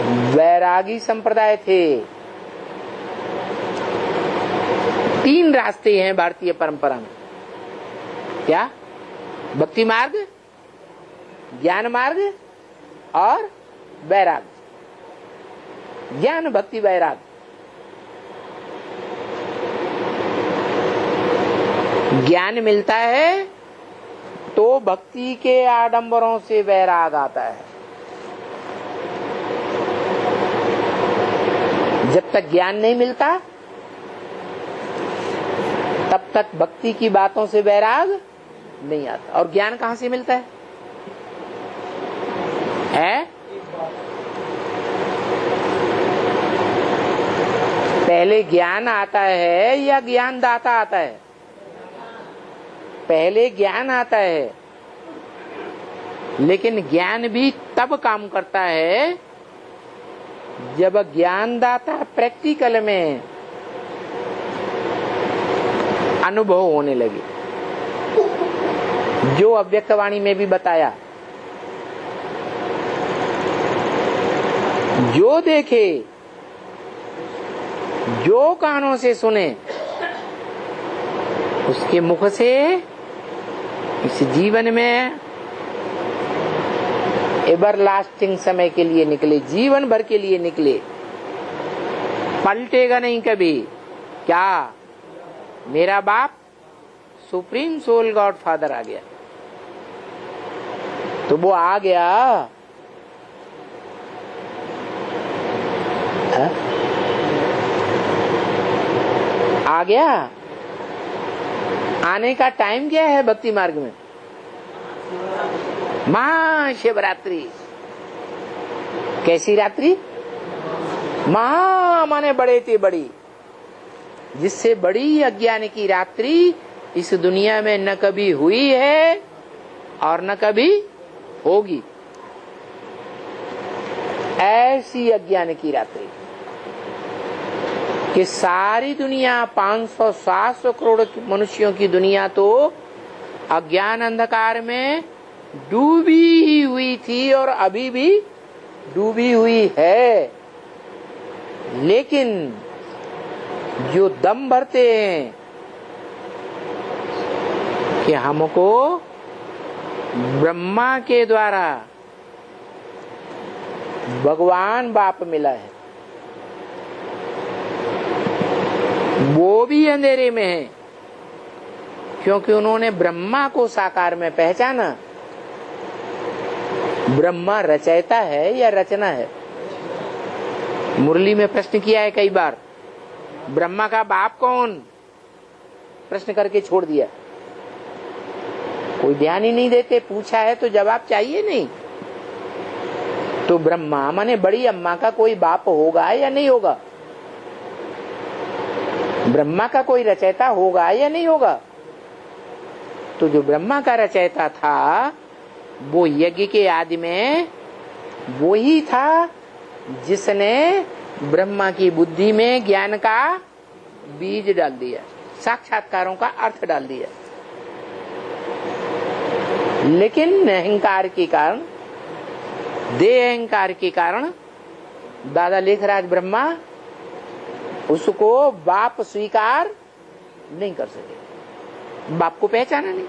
वैरागी संप्रदाय थे। 3 रास्ते हैं भारतीय परंपरा में। क्या? भक्ति मार्ग, ज्ञान मार्ग और वैराग। ज्ञान, भक्ति, वैराग। ज्ञान मिलता है तो भक्ति के आडंबरों से वैराग आता है। जब तक ज्ञान नहीं मिलता तब तक भक्ति की बातों से वैराग नहीं आता। और ज्ञान कहां से मिलता है? पहले ज्ञान आता है या ज्ञान दाता आता है? पहले ज्ञान आता है, लेकिन ज्ञान भी तब काम करता है जब ज्ञानदाता प्रैक्टिकल में अनुभव होने लगे। जो अव्यक्तवाणी में भी बताया, जो देखे, जो कानों से सुने, उसके मुख से इस जीवन में एवर लास्टिंग समय के लिए निकले, जीवन भर के लिए निकले, पलटेगा नहीं कभी। क्या? मेरा बाप सुप्रीम सोल गॉड फादर आ गया, तो वो आ गया। आ गया। आने का टाइम क्या है भक्ति मार्ग में? महाशिवरात्रि। कैसी रात्रि? महा माने बड़े ते बड़ी। जिससे बड़ी अज्ञान की रात्रि इस दुनिया में न कभी हुई है और न कभी होगी। ऐसी अज्ञान की रात्रि कि सारी दुनिया 500-700 करोड़ मनुष्यों की दुनिया तो अज्ञान अंधकार में डूबी हुई थी और अभी भी डूबी हुई है। लेकिन जो दम भरते हैं कि हमको ब्रह्मा के द्वारा भगवान बाप मिला है, वो भी अंधेरे में है, क्योंकि उन्होंने ब्रह्मा को साकार में पहचाना। ब्रह्मा रचयिता है या रचना है? मुरली में प्रश्न किया है कई बार, ब्रह्मा का बाप कौन? प्रश्न करके छोड़ दिया, कोई ध्यान ही नहीं देते। पूछा है तो जवाब चाहिए नहीं। तो ब्रह्मा माने बड़ी अम्मा का कोई बाप होगा या नहीं होगा? ब्रह्मा का कोई रचयिता होगा या नहीं होगा? तो जो ब्रह्मा का रचयिता था वो यज्ञ के आदि में वो ही था जिसने ब्रह्मा की बुद्धि में ज्ञान का बीज डाल दिया, साक्षात्कारों का अर्थ डाल दिया। लेकिन अहंकार के कारण, देह अहंकार के कारण दादा लेखराज ब्रह्मा उसको बाप स्वीकार नहीं कर सके, बाप को पहचाना नहीं।